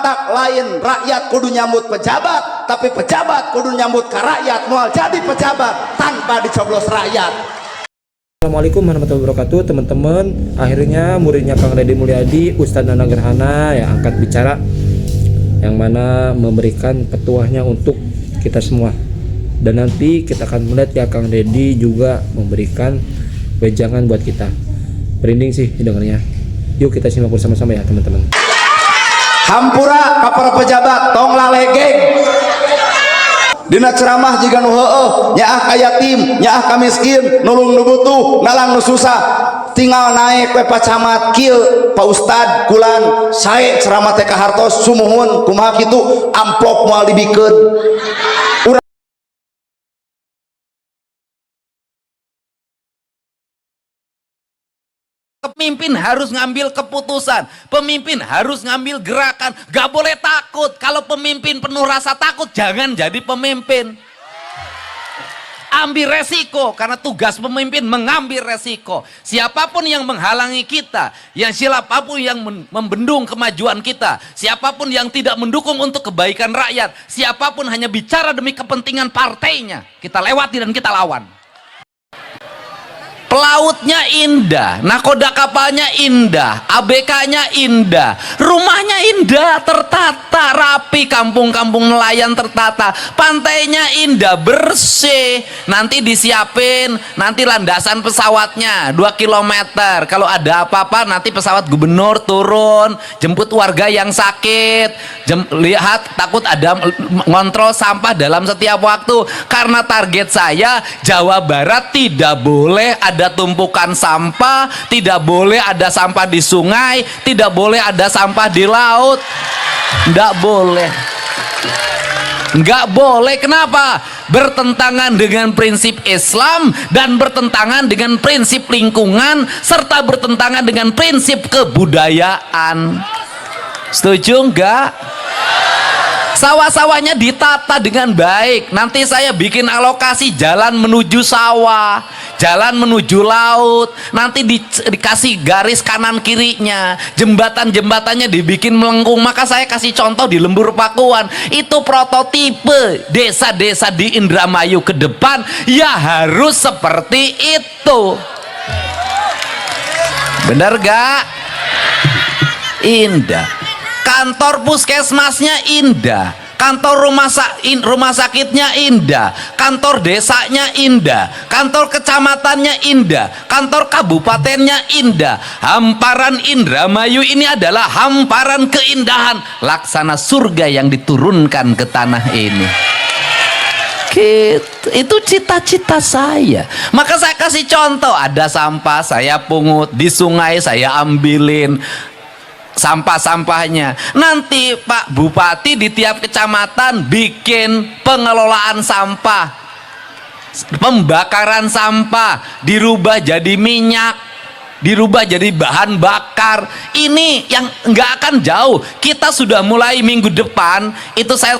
batak lain rakyat kudu nyambut pejabat, tapi pejabat kudu nyambut ke rakyat, mual jadi pejabat tanpa dicoblos rakyat. Assalamualaikum warahmatullahi wabarakatuh teman-teman. Akhirnya muridnya Kang Deddy Mulyadi, Ustadz Nana Gerhana yang angkat bicara, yang mana memberikan petuahnya untuk kita semua. Dan nanti kita akan melihat ya Kang Deddy juga memberikan wejangan buat kita. Merinding sih dengarnya. Yuk kita simak bersama-sama ya teman-teman. Hampura ka para pejabat tong lalegeng dina ceramah jiga nu heueuh nyaah ka yatim, nyaah ka miskin, nulung nu butuh, nalang nu susah, tinggal naik we pacamat kieu Pak Ustad kulan sae ceramah teh ka hartos sumuhun kumaha kitu amplop moal dibikeun. Pemimpin harus ngambil keputusan, pemimpin harus ngambil gerakan, gak boleh takut. Kalau pemimpin penuh rasa takut, jangan jadi pemimpin. Ambil resiko, karena tugas pemimpin mengambil resiko. Siapapun yang menghalangi kita, siapapun yang membendung kemajuan kita, siapapun yang tidak mendukung untuk kebaikan rakyat, siapapun hanya bicara demi kepentingan partainya, kita lewati dan kita lawan. Pelautnya indah, nakoda kapalnya indah, ABK-nya indah, rumahnya indah, tertata, rapi, kampung-kampung nelayan tertata, pantainya indah, bersih, nanti disiapin, nanti landasan pesawatnya 2 km, kalau ada apa-apa nanti pesawat gubernur turun, jemput warga yang sakit, lihat takut ada ngontrol sampah dalam setiap waktu, karena target saya Jawa Barat tidak boleh ada tumpukan sampah, tidak boleh ada sampah di sungai, tidak boleh ada sampah di laut, nggak boleh, nggak boleh. Kenapa? Bertentangan dengan prinsip Islam dan bertentangan dengan prinsip lingkungan serta bertentangan dengan prinsip kebudayaan. Setuju nggak? Sawah-sawahnya ditata dengan baik. Nanti saya bikin alokasi jalan menuju sawah, jalan menuju laut, nanti dikasih garis kanan kirinya, jembatan-jembatannya dibikin melengkung. Maka saya kasih contoh di Lembur Pakuan, itu prototipe desa-desa di Indramayu ke depan ya harus seperti itu. Bener gak? Indah. Kantor puskesmasnya indah, kantor rumah sakitnya indah, kantor desanya indah, kantor kecamatannya indah, kantor kabupatennya indah. Hamparan Indramayu ini adalah hamparan keindahan, laksana surga yang diturunkan ke tanah ini. Itu cita-cita saya. Maka saya kasih contoh, ada sampah saya pungut, di sungai saya ambilin sampah-sampahnya. Nanti Pak Bupati di tiap kecamatan bikin pengelolaan sampah, pembakaran sampah dirubah jadi minyak, dirubah jadi bahan bakar. Ini yang nggak akan jauh. Kita sudah mulai minggu depan. Itu saya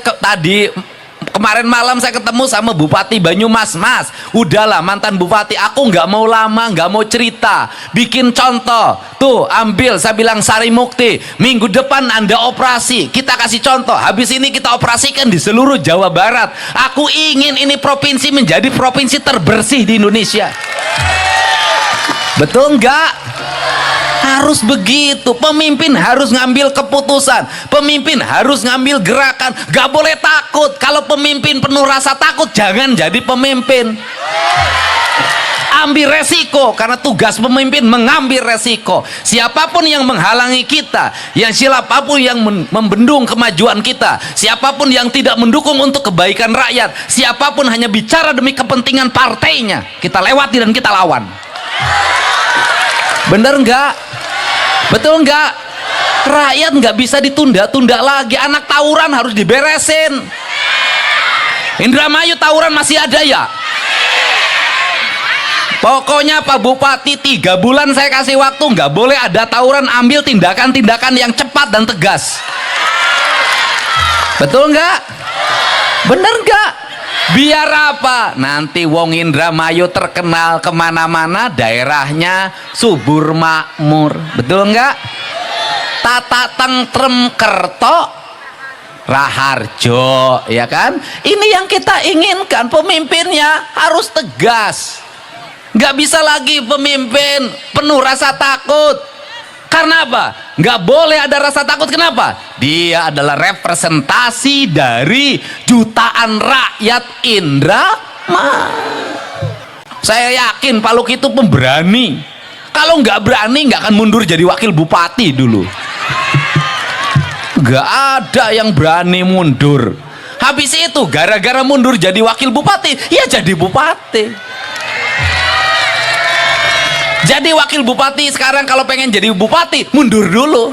kemarin malam saya ketemu sama Bupati Banyumas. Mas, udahlah mantan Bupati, aku nggak mau lama, nggak mau cerita, bikin contoh tuh, ambil, saya bilang Sari Mukti, minggu depan Anda operasi, kita kasih contoh, habis ini kita operasikan di seluruh Jawa Barat. Aku ingin ini provinsi menjadi provinsi terbersih di Indonesia. Betul nggak? Harus begitu. Pemimpin harus ngambil keputusan, pemimpin harus ngambil gerakan, gak boleh takut. Kalau pemimpin penuh rasa takut, jangan jadi pemimpin. Ambil resiko, karena tugas pemimpin mengambil resiko. Siapapun yang menghalangi kita, siapapun yang membendung kemajuan kita, siapapun yang tidak mendukung untuk kebaikan rakyat, siapapun hanya bicara demi kepentingan partainya, kita lewati dan kita lawan. Bener nggak? Betul nggak? Rakyat nggak bisa ditunda-tunda lagi. Anak tawuran harus diberesin. Indramayu tawuran masih ada ya? Pokoknya Pak Bupati 3 bulan saya kasih waktu, nggak boleh ada tawuran. Ambil tindakan-tindakan yang cepat dan tegas. Betul nggak? Bener nggak? Biar apa? Nanti wong Indramayu terkenal kemana-mana, daerahnya subur makmur. Betul nggak? Tata tentrem kerto, Raharjo, ya kan? Ini yang kita inginkan, pemimpinnya harus tegas. Nggak bisa lagi pemimpin penuh rasa takut. Karena apa? Nggak boleh ada rasa takut. Kenapa? Dia adalah representasi dari jutaan rakyat Indramayu. Saya yakin Pak Luki itu pemberani. Kalau nggak berani nggak akan mundur jadi wakil bupati dulu. Nggak ada yang berani mundur. Habis itu gara-gara mundur jadi wakil bupati, ya jadi bupati. Jadi wakil bupati sekarang kalau pengen jadi bupati mundur dulu.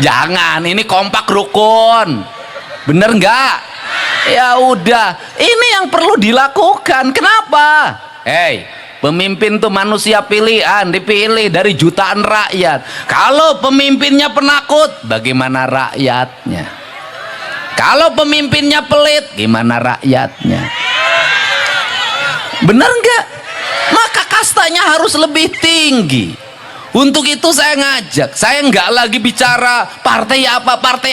Jangan, ini kompak rukun. Bener nggak? Ya udah, ini yang perlu dilakukan. Kenapa? Hei, pemimpin tuh manusia pilihan, dipilih dari jutaan rakyat. Kalau pemimpinnya penakut, bagaimana rakyatnya? Kalau pemimpinnya pelit, gimana rakyatnya? Benar nggak? Maka kastanya harus lebih tinggi. Untuk itu saya ngajak, saya nggak lagi bicara partai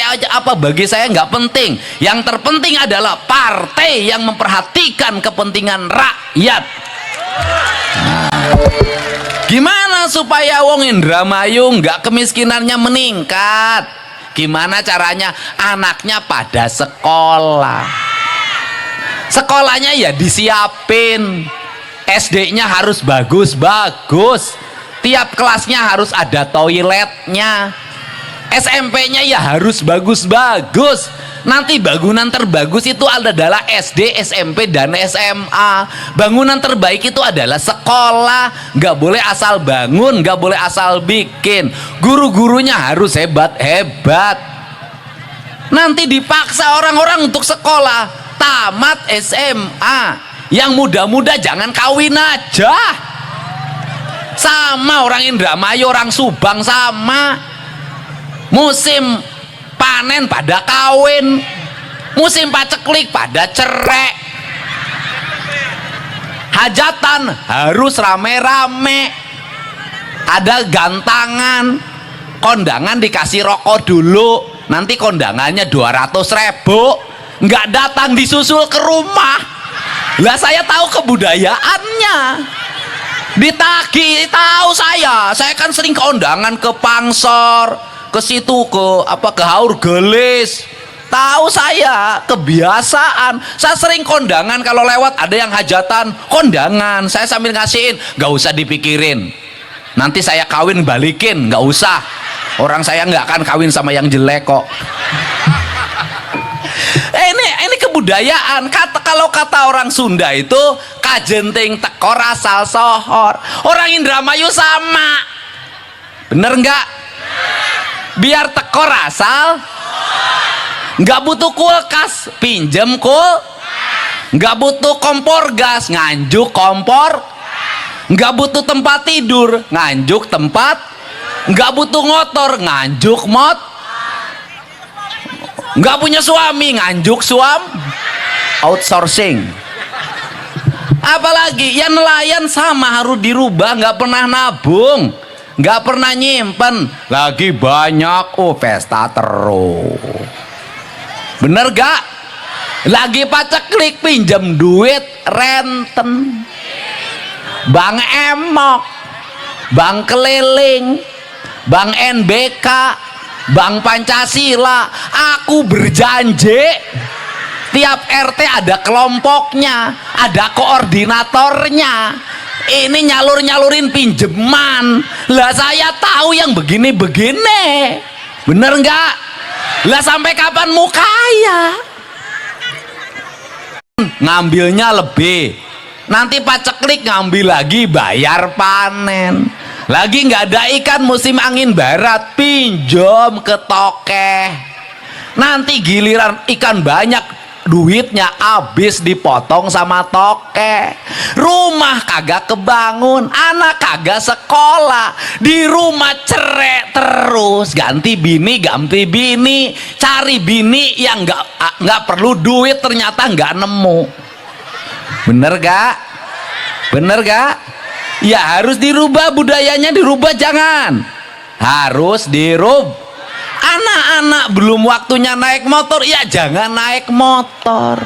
aja apa, bagi saya nggak penting. Yang terpenting adalah partai yang memperhatikan kepentingan rakyat. Nah, gimana supaya wong Indramayu nggak kemiskinannya meningkat? Gimana caranya? Anaknya pada sekolah. Sekolahnya ya disiapin. SD-nya harus bagus-bagus. Tiap kelasnya harus ada toiletnya. SMP-nya ya harus bagus-bagus. Nanti bangunan terbagus itu adalah SD, SMP, dan SMA. Bangunan terbaik itu adalah sekolah. Nggak boleh asal bangun, nggak boleh asal bikin. Guru-gurunya harus hebat-hebat. Nanti dipaksa orang-orang untuk sekolah. Tamat SMA. Yang muda-muda jangan kawin aja. Sama orang Indramayu, orang Subang sama. Musim panen pada kawin, musim paceklik pada cerai. Hajatan harus rame-rame. Ada gantangan, kondangan dikasih rokok dulu. Nanti kondangannya 200.000. Nggak datang disusul ke rumah. Lah saya tahu kebudayaannya. Ditagih, tahu saya kan sering kondangan ke Pangsor, ke situ ke Haur Gelis. Tahu saya kebiasaan. Saya sering kondangan, kalau lewat ada yang hajatan, kondangan saya sambil ngasihin, nggak usah dipikirin, nanti saya kawin balikin, nggak usah, orang saya nggak akan kawin sama yang jelek kok. Ini kebudayaan. Kalau kata orang Sunda itu kajenting tekor asal sohor. Orang Indramayu sama. Bener nggak? Biar tekor asal, nggak butuh kulkas, pinjem nggak butuh kompor gas, nganjuk kompor, nggak butuh tempat tidur, nganjuk tempat, nggak butuh motor, nganjuk nggak punya suami, nganjuk outsourcing. Apalagi ya nelayan sama harus dirubah, nggak pernah nabung, nggak pernah nyimpen, lagi banyak pesta terus. Bener gak? Lagi paceklik pinjam duit renten, bank emok, bank keliling, bank NBK, bank Pancasila. Aku berjanji tiap RT ada kelompoknya, ada koordinatornya. Ini nyalur-nyalurin pinjeman. Lah saya tahu yang begini-begini. Bener nggak? Lah sampai kapan mau kaya? Ngambilnya lebih. Nanti paceklik ngambil lagi, bayar panen. Lagi nggak ada ikan musim angin barat, pinjam ke tokeh. Nanti giliran ikan banyak, duitnya habis dipotong sama tokeh. Rumah kagak kebangun, anak kagak sekolah, di rumah cerai terus, ganti bini, cari bini yang nggak perlu duit, ternyata nggak nemu. Bener gak? Bener gak? Ya harus dirubah budayanya, dirubah. Jangan, harus dirubah. Anak-anak belum waktunya naik motor, ya jangan naik motor.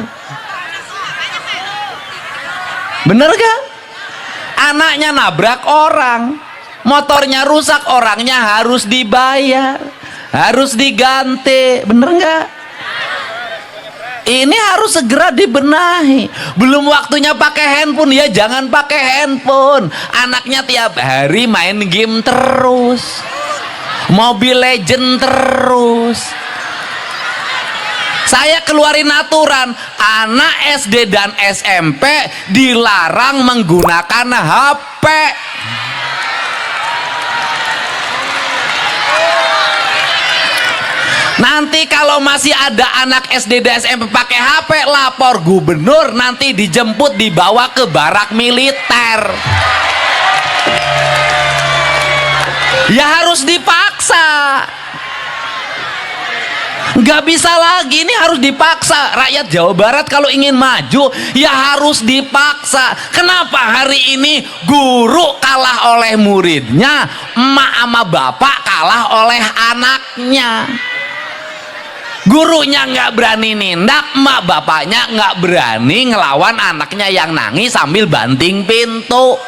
Bener gak? Anaknya nabrak orang, motornya rusak, orangnya harus dibayar, harus diganti. Bener gak? Ini harus segera dibenahi. Belum waktunya pakai handphone, ya jangan pakai handphone. Anaknya tiap hari main game terus, Mobile Legend terus. Saya keluarin aturan, anak SD dan SMP dilarang menggunakan HP. Nanti kalau masih ada anak SD dan SMP pakai HP, lapor gubernur, nanti dijemput dibawa ke barak militer. Ya harus dipaksa. Nggak bisa lagi, ini harus dipaksa. Rakyat Jawa Barat kalau ingin maju, ya harus dipaksa. Kenapa hari ini guru kalah oleh muridnya, emak sama bapak kalah oleh anaknya? Gurunya nggak berani nindak, emak bapaknya nggak berani ngelawan anaknya yang nangis sambil banting pintu.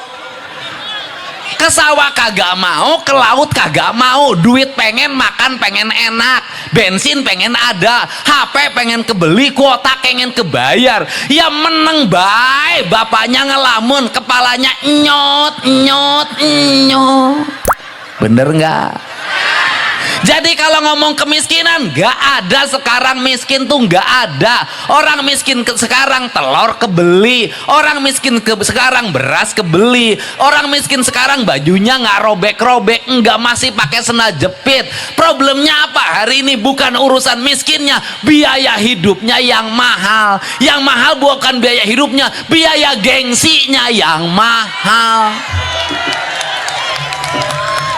Ke sawah kagak mau, ke laut kagak mau, duit pengen, makan pengen enak, bensin pengen ada, HP pengen kebeli, kuota pengen kebayar. Ya meneng bae, bapaknya ngelamun, kepalanya nyot nyot nyot. Bener nggak? Jadi kalau ngomong kemiskinan, nggak ada sekarang miskin tuh, nggak ada. Orang miskin sekarang telur kebeli, orang miskin sekarang beras kebeli, orang miskin sekarang bajunya nggak robek-robek, nggak masih pakai sendal jepit. Problemnya apa? Hari ini bukan urusan miskinnya, biaya hidupnya yang mahal. Yang mahal bukan biaya hidupnya, biaya gengsinya yang mahal.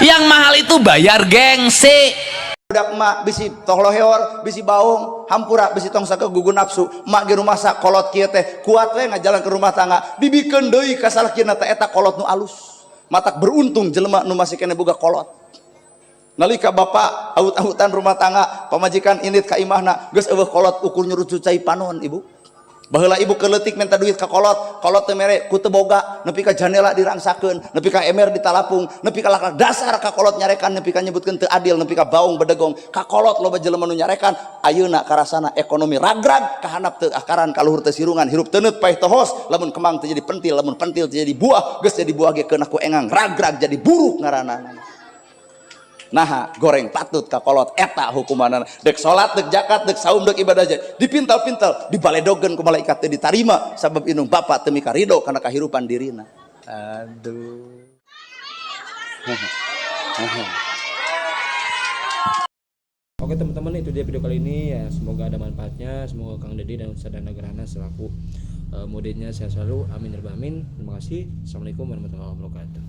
Yang mahal itu bayar gengsi. Budak emak bisi tong loheor, bisi baung, hampura bisi tong sake gugun nafsu. Emak ge rumah sak kolot kieu teh kuat we ngajalan ke rumah tangga. Bibikeun deui ka salakina teh eta kolot nu alus. Matak beruntung jelema nu masih kene boga kolot. Nalika bapak aut-autan rumah tangga, pamajikan indit ka imahna, geus eueuh kolot ukur nyurucu cai panon ibu. Baheula ibu keleutik minta duit ka kolot, kolot teu mere ku teu boga, nepi ka jandela dirangsakeun, nepi ka emer ditalapung, nepi ka lakak dasar ka kolot nyarekan, nepi ka nyebutkeun teu adil, nepi ka baung bedegong, ka kolot loba jelema nu nyarekan. Ayeuna karasana ekonomi ragrag, kahandap teu akaran, kaluhur teu sirungan, hirup teu neut paeh teu hos, lamun kemang teu jadi pentil, lamun pentil teu jadi buah, geus jadi buah ge keuna ku engang, ragrag jadi buruk ngaranana. Nah, goreng patut ka kolot eta hukumanana. Dek salat, dek zakat, dek saum, dek ibadah aja dipintal-pintal, dibaledogeun ku malaikat teh ditarima sabab indung bapa teu mika ridho kana kahirupan dirina. Aduh. Oke teman-teman, itu dia video kali ini ya, semoga ada manfaatnya. Semoga Kang Deddy dan Ustaz Dana Gerhana selaku muridnya sehat selalu, amin ya rabbal alamin. Terima kasih. Assalamualaikum warahmatullahi wabarakatuh.